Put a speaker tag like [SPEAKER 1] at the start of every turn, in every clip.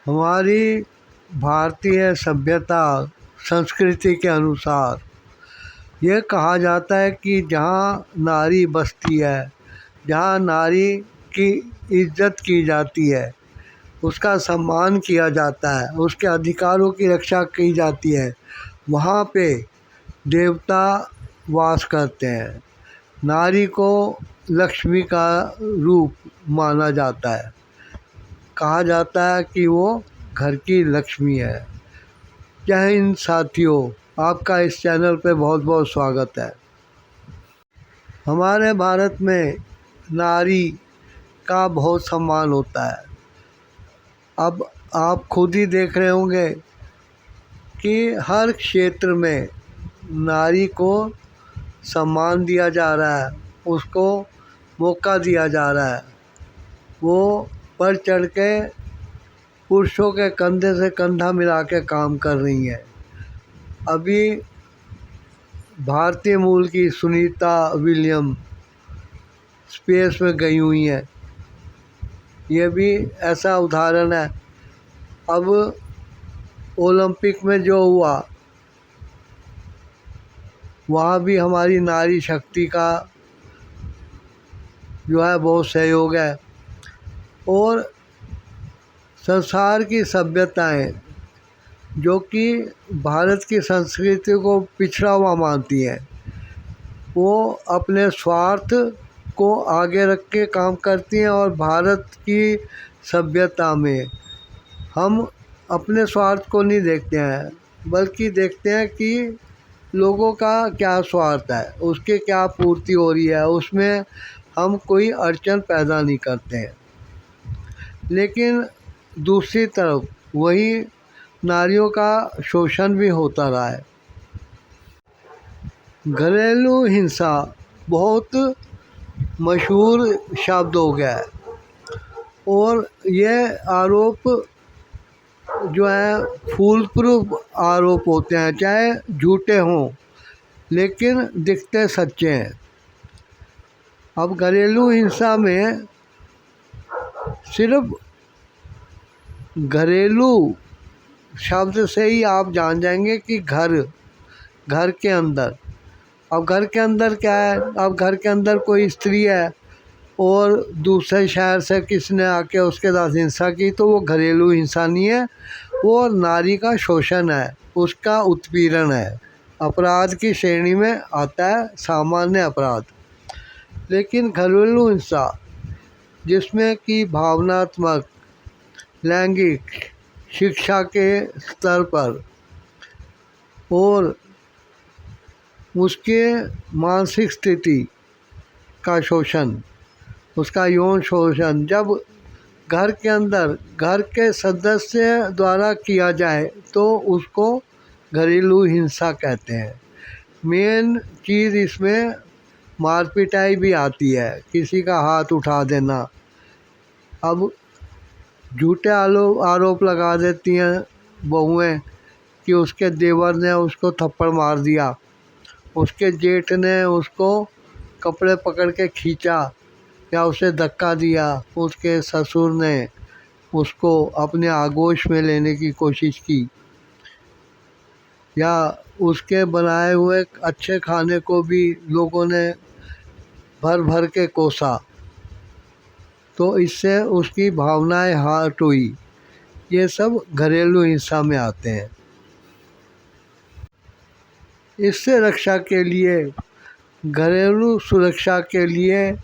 [SPEAKER 1] हमारी भारतीय सभ्यता संस्कृति के अनुसार ये कहा जाता है कि जहाँ नारी बसती है, जहाँ नारी की इज्जत की जाती है, उसका सम्मान किया जाता है, उसके अधिकारों की रक्षा की जाती है, वहाँ पे देवता वास करते हैं। नारी को लक्ष्मी का रूप माना जाता है। कहा जाता है कि वो घर की लक्ष्मी है। जय हिंद साथियों, आपका इस चैनल पे बहुत बहुत स्वागत है। हमारे भारत में नारी का बहुत सम्मान होता है। अब आप खुद ही देख रहे होंगे कि हर क्षेत्र में नारी को सम्मान दिया जा रहा है, उसको मौका दिया जा रहा है। वो बढ़ चढ़ के पुरुषों के कंधे से कंधा मिला के काम कर रही हैं। अभी भारतीय मूल की सुनीता विलियम स्पेस में गई हुई हैं। ये भी ऐसा उदाहरण है। अब ओलंपिक में जो हुआ, वहाँ भी हमारी नारी शक्ति का जो है बहुत सहयोग है। और संसार की सभ्यताएं जो कि भारत की संस्कृति को पिछड़ा हुआ मानती हैं, वो अपने स्वार्थ को आगे रख के काम करती हैं। और भारत की सभ्यता में हम अपने स्वार्थ को नहीं देखते हैं, बल्कि देखते हैं कि लोगों का क्या स्वार्थ है, उसके क्या पूर्ति हो रही है, उसमें हम कोई अड़चन पैदा नहीं करते हैं। लेकिन दूसरी तरफ वही नारियों का शोषण भी होता रहा है। घरेलू हिंसा बहुत मशहूर शब्द हो गया है। और यह आरोप जो है फूल प्रूफ आरोप होते हैं, चाहे झूठे हों, लेकिन दिखते सच्चे हैं। अब घरेलू हिंसा में सिर्फ घरेलू शब्द से ही आप जान जाएंगे कि घर के अंदर। अब घर के अंदर क्या है? अब घर के अंदर कोई स्त्री है और दूसरे शहर से किसी ने आके उसके साथ हिंसा की, तो वो घरेलू हिंसा नहीं है, वो नारी का शोषण है, उसका उत्पीड़न है, अपराध की श्रेणी में आता है, सामान्य अपराध। लेकिन घरेलू हिंसा जिसमें कि भावनात्मक, लैंगिक, शिक्षा के स्तर पर और उसके मानसिक स्थिति का शोषण, उसका यौन शोषण जब घर के अंदर घर के सदस्य द्वारा किया जाए तो उसको घरेलू हिंसा कहते हैं। मेन चीज़ इसमें मार पिटाई भी आती है, किसी का हाथ उठा देना। अब झूठे आरोप लगा देती हैं बहुएं कि उसके देवर ने उसको थप्पड़ मार दिया, उसके जेठ ने उसको कपड़े पकड़ के खींचा या उसे धक्का दिया, उसके ससुर ने उसको अपने आगोश में लेने की कोशिश की, या उसके बनाए हुए अच्छे खाने को भी लोगों ने भर भर के कोसा, तो इससे उसकी भावनाएं हर्ट हुई। ये सब घरेलू हिंसा में आते हैं। इससे रक्षा के लिए, घरेलू सुरक्षा के लिए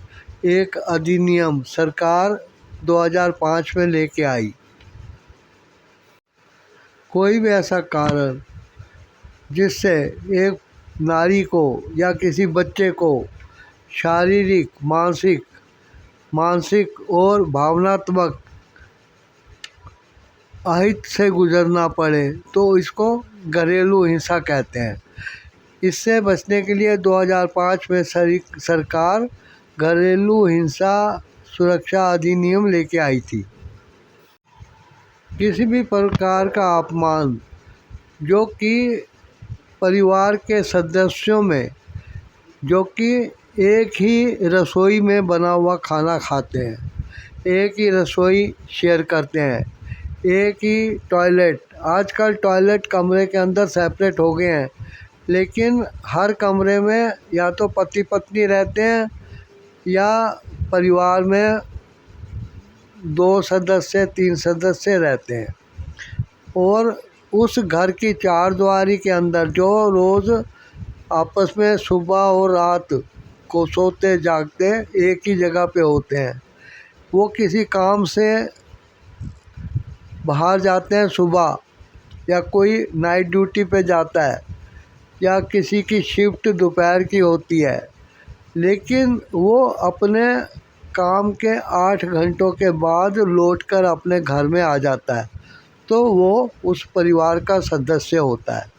[SPEAKER 1] एक अधिनियम सरकार 2005 में लेके आई। कोई भी ऐसा कारण जिससे एक नारी को या किसी बच्चे को शारीरिक, मानसिक और भावनात्मक अहित से गुजरना पड़े, तो इसको घरेलू हिंसा कहते हैं। इससे बचने के लिए 2005 में सरकार घरेलू हिंसा सुरक्षा अधिनियम लेके आई थी। किसी भी प्रकार का अपमान जो कि परिवार के सदस्यों में, जो कि एक ही रसोई में बना हुआ खाना खाते हैं, एक ही रसोई शेयर करते हैं, एक ही टॉयलेट, आजकल टॉयलेट कमरे के अंदर सेपरेट हो गए हैं, लेकिन हर कमरे में या तो पति पत्नी रहते हैं या परिवार में 2 सदस्य 3 सदस्य रहते हैं। और उस घर की चारदीवारी के अंदर जो रोज़ आपस में सुबह और रात को सोते जागते एक ही जगह पे होते हैं। वो किसी काम से बाहर जाते हैं सुबह, या कोई नाइट ड्यूटी पे जाता है, या किसी की शिफ्ट दोपहर की होती है, लेकिन वो अपने काम के 8 घंटों के बाद लौटकर अपने घर में आ जाता है, तो वो उस परिवार का सदस्य होता है।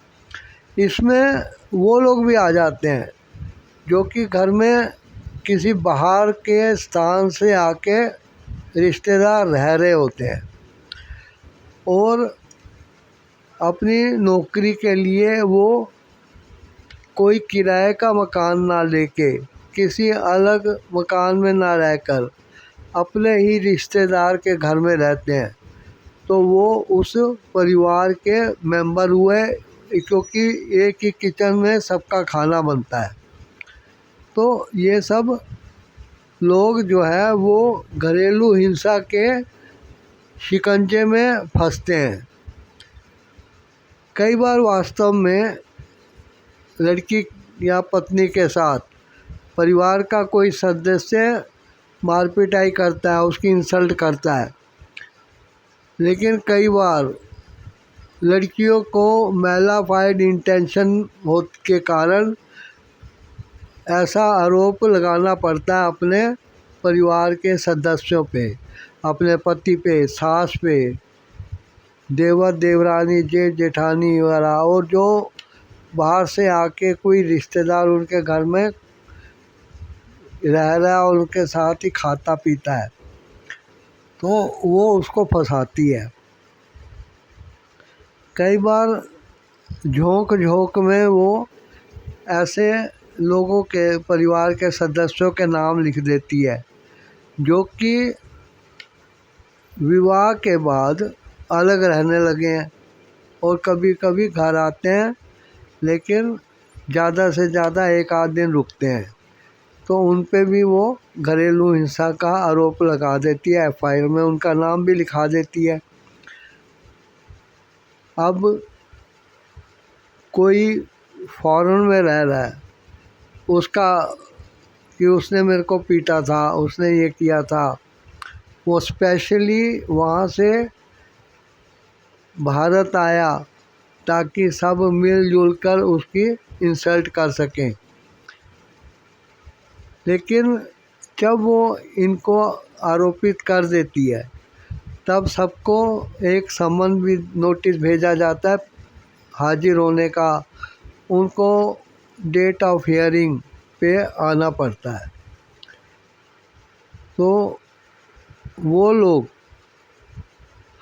[SPEAKER 1] इसमें वो लोग भी आ जाते हैं जो कि घर में किसी बाहर के स्थान से आके रिश्तेदार रह रहे होते हैं और अपनी नौकरी के लिए वो कोई किराए का मकान ना लेके किसी अलग मकान में ना रहकर अपने ही रिश्तेदार के घर में रहते हैं, तो वो उस परिवार के मेंबर हुए, क्योंकि एक ही किचन में सबका खाना बनता है। तो ये सब लोग जो है वो घरेलू हिंसा के शिकंजे में फंसते हैं। कई बार वास्तव में लड़की या पत्नी के साथ परिवार का कोई सदस्य मारपिटाई करता है, उसकी इंसल्ट करता है, लेकिन कई बार लड़कियों को मैलाफाइड इंटेंशन हो के कारण ऐसा आरोप लगाना पड़ता है अपने परिवार के सदस्यों पे, अपने पति पे, सास पे, देवर देवरानी, जेठ जेठानी वगैरह, और जो बाहर से आके कोई रिश्तेदार उनके घर में रह रहा है और उनके साथ ही खाता पीता है, तो वो उसको फंसाती है। कई बार झोंक झोंक में वो ऐसे लोगों के परिवार के सदस्यों के नाम लिख देती है जो कि विवाह के बाद अलग रहने लगे हैं और कभी कभी घर आते हैं, लेकिन ज़्यादा से ज़्यादा 1 आध दिन रुकते हैं, तो उन पे भी वो घरेलू हिंसा का आरोप लगा देती है, एफआईआर में उनका नाम भी लिखा देती है। अब कोई फॉरेन में रह रहा है, उसका कि उसने मेरे को पीटा था, उसने ये किया था, वो स्पेशली वहाँ से भारत आया ताकि सब मिलजुल कर उसकी इंसल्ट कर सकें। लेकिन जब वो इनको आरोपित कर देती है तब सबको एक समन भी नोटिस भेजा जाता है हाजिर होने का, उनको डेट ऑफ हियरिंग पे आना पड़ता है। तो वो लोग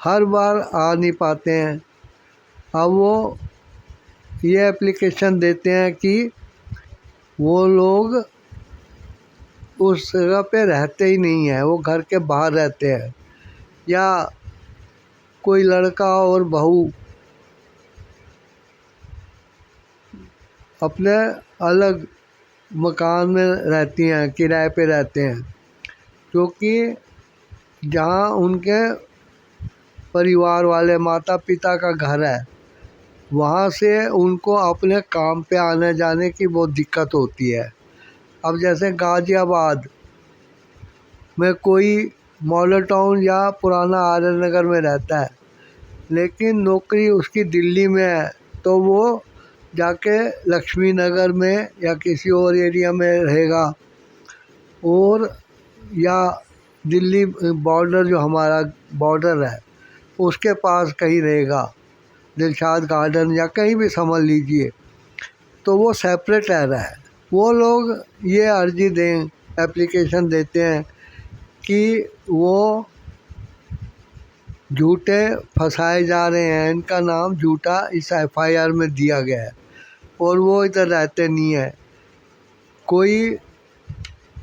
[SPEAKER 1] हर बार आ नहीं पाते हैं। अब वो ये एप्लीकेशन देते हैं कि वो लोग उस जगह पे रहते ही नहीं हैं, वो घर के बाहर रहते हैं, या कोई लड़का और बहू अपने अलग मकान में रहती हैं, किराए पे रहते हैं, क्योंकि जहाँ उनके परिवार वाले माता पिता का घर है वहाँ से उनको अपने काम पे आने जाने की बहुत दिक्कत होती है। अब जैसे गाज़ियाबाद में कोई मॉडल टाउन या पुराना आर्य नगर में रहता है, लेकिन नौकरी उसकी दिल्ली में है, तो वो जाके लक्ष्मी नगर में या किसी और एरिया में रहेगा, और या दिल्ली बॉर्डर जो हमारा बॉर्डर है उसके पास कहीं रहेगा, दिलशाद गार्डन या कहीं भी समझ लीजिए, तो वो सेपरेट रह रहा है। वो लोग ये अर्जी दें, एप्लीकेशन देते हैं कि वो झूठे फंसाए जा रहे हैं, इनका नाम झूठा इस एफआईआर में दिया गया है और वो इधर रहते नहीं है। कोई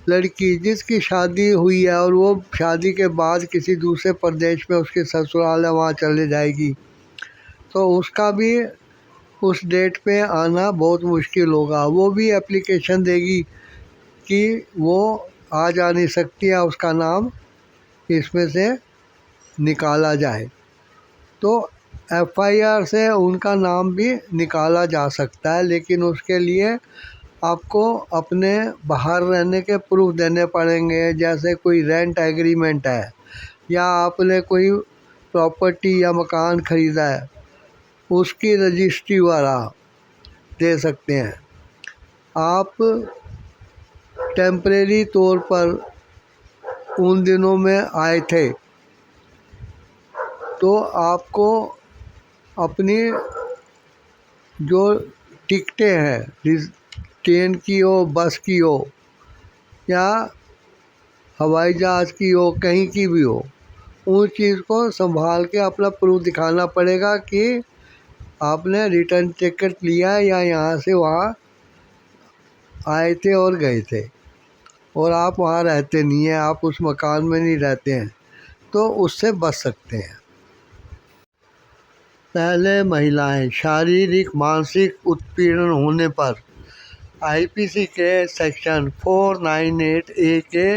[SPEAKER 1] लड़की जिसकी शादी हुई है और वो शादी के बाद किसी दूसरे प्रदेश में उसके ससुराल है वहाँ चले जाएगी, तो उसका भी उस डेट पे आना बहुत मुश्किल होगा। वो भी एप्लीकेशन देगी कि वो आ जा नहीं सकती है, उसका नाम इसमें से निकाला जाए। तो एफआईआर से उनका नाम भी निकाला जा सकता है, लेकिन उसके लिए आपको अपने बाहर रहने के प्रूफ देने पड़ेंगे, जैसे कोई रेंट एग्रीमेंट है या आपने कोई प्रॉपर्टी या मकान ख़रीदा है उसकी रजिस्ट्री वाला दे सकते हैं। आप टेम्परेरी तौर पर उन दिनों में आए थे तो आपको अपनी जो टिकटें हैं, ट्रेन की हो, बस की हो या हवाई जहाज़ की हो, कहीं की भी हो, उस चीज़ को संभाल के अपना प्रूफ दिखाना पड़ेगा कि आपने रिटर्न टिकट लिया है या यहाँ से वहाँ आए थे और गए थे, और आप वहाँ रहते नहीं हैं, आप उस मकान में नहीं रहते हैं, तो उससे बच सकते हैं। पहले महिलाएं शारीरिक मानसिक उत्पीड़न होने पर आईपीसी के सेक्शन 498A के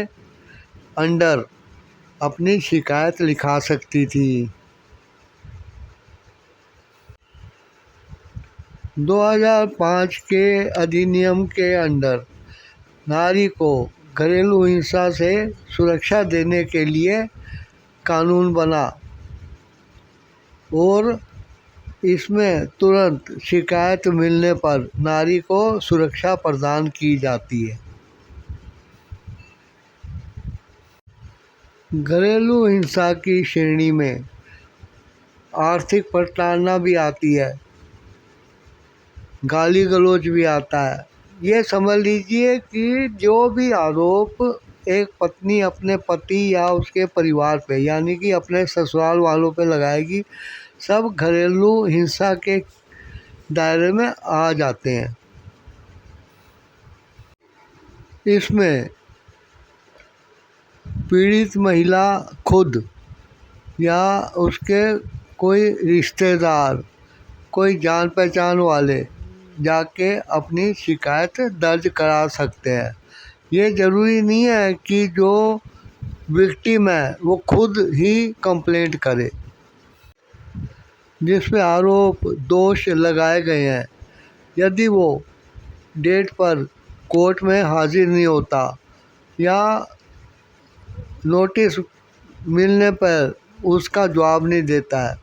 [SPEAKER 1] अंडर अपनी शिकायत लिखा सकती थी। 2005 के अधिनियम के अंडर नारी को घरेलू हिंसा से सुरक्षा देने के लिए कानून बना और इसमें तुरंत शिकायत मिलने पर नारी को सुरक्षा प्रदान की जाती है। घरेलू हिंसा की श्रेणी में आर्थिक प्रताड़ना भी आती है, गाली गलौज भी आता है। ये समझ लीजिए कि जो भी आरोप एक पत्नी अपने पति या उसके परिवार पे यानी कि अपने ससुराल वालों पे लगाएगी, सब घरेलू हिंसा के दायरे में आ जाते हैं। इसमें पीड़ित महिला खुद या उसके कोई रिश्तेदार, कोई जान पहचान वाले जाके अपनी शिकायत दर्ज करा सकते हैं। ये ज़रूरी नहीं है कि जो विक्टिम है वो खुद ही कंप्लेंट करे। जिस पे आरोप दोष लगाए गए हैं, यदि वो डेट पर कोर्ट में हाजिर नहीं होता या नोटिस मिलने पर उसका जवाब नहीं देता है,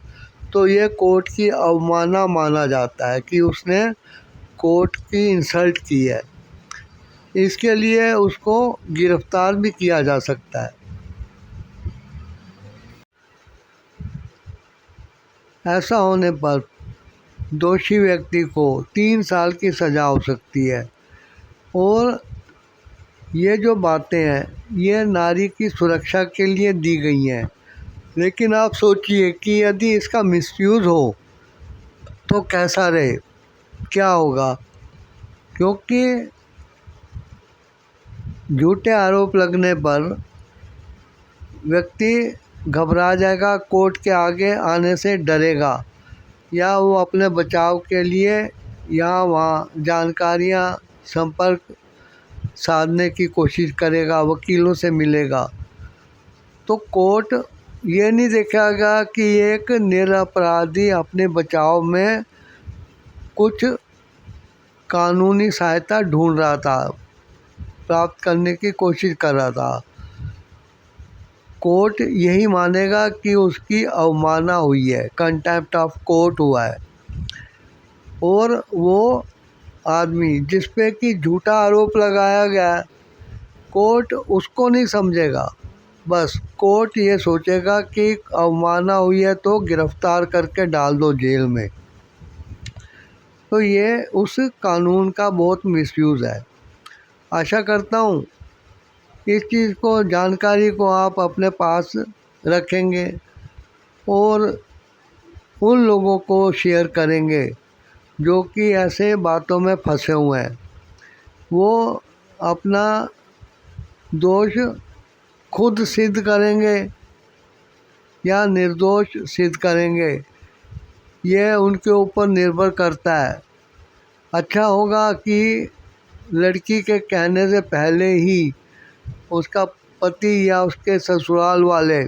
[SPEAKER 1] तो ये कोर्ट की अवमानना माना जाता है कि उसने कोर्ट की इंसल्ट की है। इसके लिए उसको गिरफ्तार भी किया जा सकता है। ऐसा होने पर दोषी व्यक्ति को 3 साल की सज़ा हो सकती है। और ये जो बातें हैं ये नारी की सुरक्षा के लिए दी गई हैं, लेकिन आप सोचिए कि यदि इसका मिसयूज़ हो तो कैसा रहे, क्या होगा। क्योंकि झूठे आरोप लगने पर व्यक्ति घबरा जाएगा, कोर्ट के आगे आने से डरेगा, या वो अपने बचाव के लिए यहाँ वहाँ जानकारियाँ संपर्क साधने की कोशिश करेगा, वकीलों से मिलेगा। तो कोर्ट ये नहीं देखेगा कि एक निरपराधी अपने बचाव में कुछ कानूनी सहायता ढूंढ रहा था, प्राप्त करने की कोशिश कर रहा था। कोर्ट यही मानेगा कि उसकी अवमानना हुई है, कंटेम्प्ट ऑफ कोर्ट हुआ है, और वो आदमी जिस पे कि झूठा आरोप लगाया गया, कोर्ट उसको नहीं समझेगा। बस कोर्ट ये सोचेगा कि अवमानना हुई है तो गिरफ्तार करके डाल दो जेल में। तो ये उस कानून का बहुत मिसयूज़ है। आशा करता हूँ इस चीज़ को, जानकारी को आप अपने पास रखेंगे और उन लोगों को शेयर करेंगे जो कि ऐसे बातों में फंसे हुए हैं। वो अपना दोष खुद सिद्ध करेंगे या निर्दोष सिद्ध करेंगे, यह उनके ऊपर निर्भर करता है। अच्छा होगा कि लड़की के कहने से पहले ही उसका पति या उसके ससुराल वाले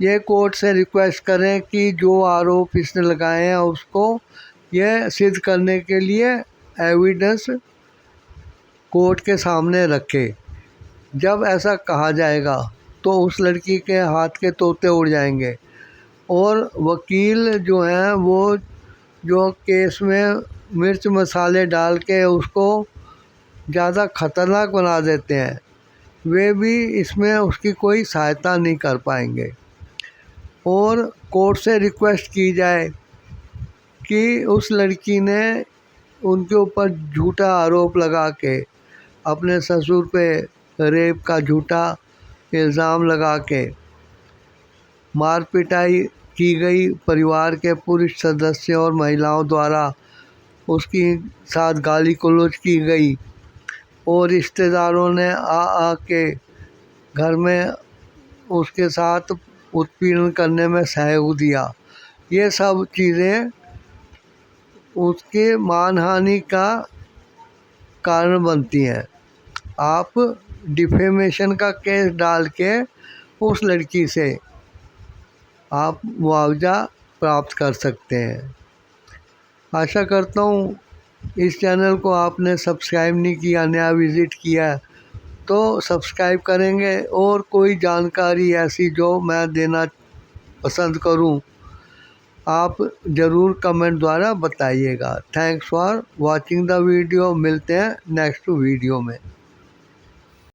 [SPEAKER 1] ये कोर्ट से रिक्वेस्ट करें कि जो आरोप इसने लगाए हैं उसको यह सिद्ध करने के लिए एविडेंस कोर्ट के सामने रखे। जब ऐसा कहा जाएगा तो उस लड़की के हाथ के तोते उड़ जाएंगे और वकील जो हैं वो जो केस में मिर्च मसाले डाल के उसको ज़्यादा ख़तरनाक बना देते हैं, वे भी इसमें उसकी कोई सहायता नहीं कर पाएंगे। और कोर्ट से रिक्वेस्ट की जाए कि उस लड़की ने उनके ऊपर झूठा आरोप लगा के अपने ससुर पे रेप का झूठा इल्ज़ाम लगा के मार पिटाई की गई, परिवार के पुरुष सदस्यों और महिलाओं द्वारा उसकी साथ गाली गलौज की गई और रिश्तेदारों ने आ के घर में उसके साथ उत्पीड़न करने में सहयोग दिया। ये सब चीज़ें उसके मानहानि का कारण बनती हैं। आप डिफेमेशन का केस डाल के उस लड़की से आप मुआवजा प्राप्त कर सकते हैं। आशा करता हूँ इस चैनल को आपने सब्सक्राइब नहीं किया, नया विज़िट किया तो सब्सक्राइब करेंगे और कोई जानकारी ऐसी जो मैं देना पसंद करूं आप ज़रूर कमेंट द्वारा बताइएगा। Thanks for watching the video. मिलते हैं नेक्स्ट वीडियो में।